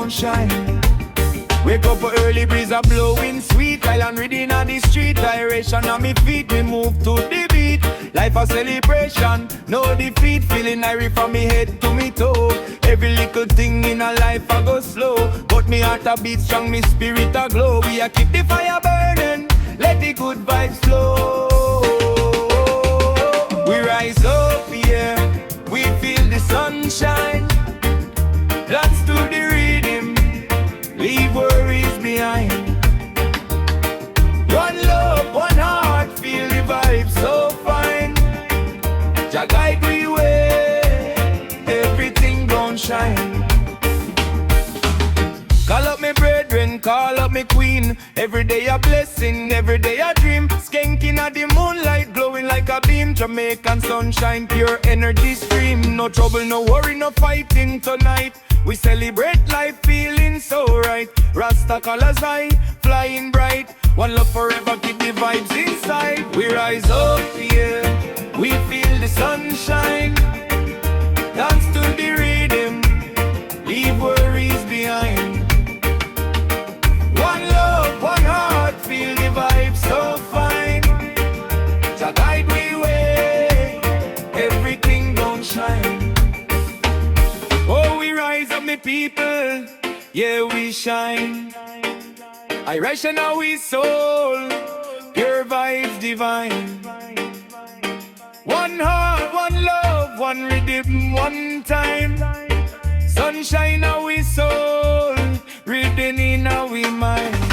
don't shine. Wake up early, breeze a blowing sweet. Island reading on the street, gyration on me feet. We move to the beat, life a celebration, no defeat. Feeling irie from me head to me toe. Every little thing in a life I go slow, but me heart a beat strong, me spirit a glow. We a keep the fire burning, let the good vibes flow. We rise up, yeah, we feel the sunshine. Dance to the rhythm, leave worries behind. One love, one heart, feel the vibe so fine. Jah guide we way, everything gon' shine. Call up me brethren, call up me queen. Every day a blessing, every day a dream. Skanking at the moonlight, glowing like a beam. Jamaican sunshine, pure energy stream. No trouble, no worry, no fighting tonight. We celebrate life, feeling so right. Rasta colors high, flying bright. One love forever, keep the vibes inside. We rise up, yeah, we feel the sunshine. Dance to the rhythm, leave worries behind. One love, one heart, feel the vibes so fine. Jah guide we way, everything gon' shine. Oh, we rise up, me people, yeah, we shine. I ration our we soul, pure vibes divine. One heart, one love, one rhythm, one time. Sunshine our we soul, rhythm in our we mind.